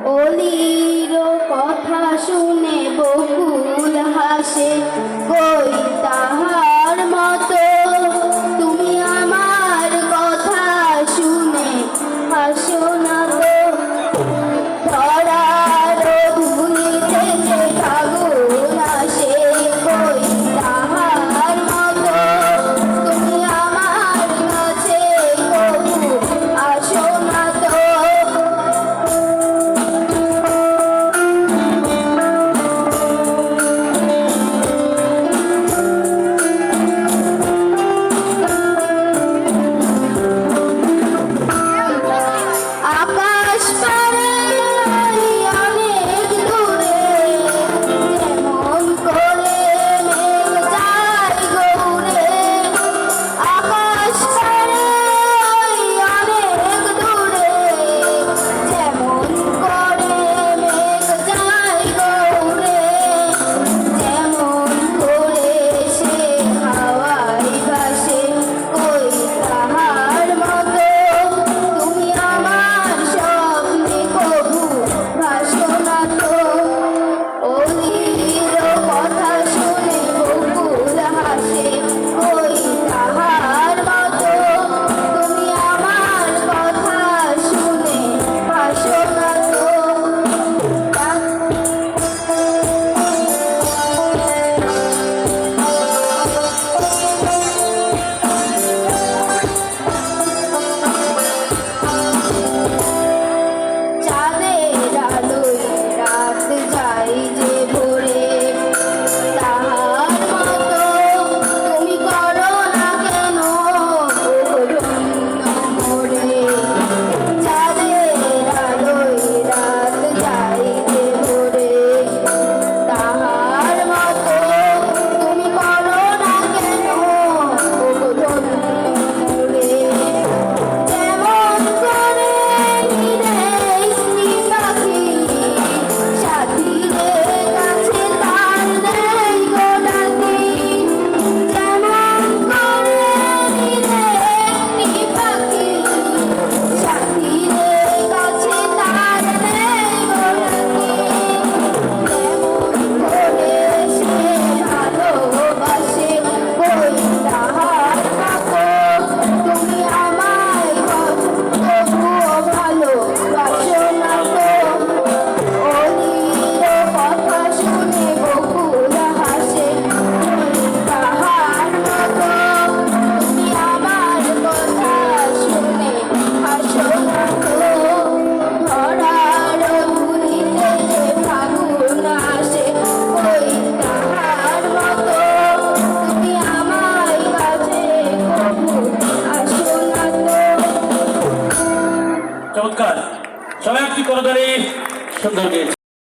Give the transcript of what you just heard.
অলির কথা শুনে বকুল হাসে, কই তাহার মতো তুমি আমার কথা শুনে হাসো না তো। ধরার ধুলি থেকে ফাগুন আসে, কই তাহার মতো তুমি আমার কাছে কবু আসো না তো। আকাশ পারে অনেক দূরে, যেমন করে মেঘ যায় গৌরে। আকাশ পারে অনেক দূরে, যেমন করে মেঘ যায় গৌরে। যেমন করে সে হাওয়ায় ভাসে, কই তাহার মতো তুমি আমার স্বপ্নে কবু ভাসো না তো। অলির কথা শুনে বকুল হাসে, কই তাহার মতো তুমি আমার কথা শুনে ভাসো না তো। চাঁদের আলোয় রাত যায় যে ভোরে, তাহার মতো তুমি করো না কেন ধন্য মোরে। চাঁদের আলোয় রাত যায় যে ভোরে, তাহার মতো তুমি করো না কেন ধন্য মোরে। যেমন করে পাখি সাথীদের কাছে তার নেই গো ডাকি। যেমন করে পাখি সাথীদের কাছে তার নেই গো ডাকি। যেমন করে সে ভালোবাসে, কই তাহার মতো তুমি আমায় তবুও ভালোবাসো না তো। অলির কথা শুনে বকুল হাসে, কই তাহার মতো তুমি আমার কথা শুনে হাসো না তো। ধরার ধুলিতে যে ফাগুন আসে, কই তাহার মতো তুমি আমার কাছে কবু আসো না তো। চমৎকার, সবাই একটি করতালি, সুন্দর গেয়েছে।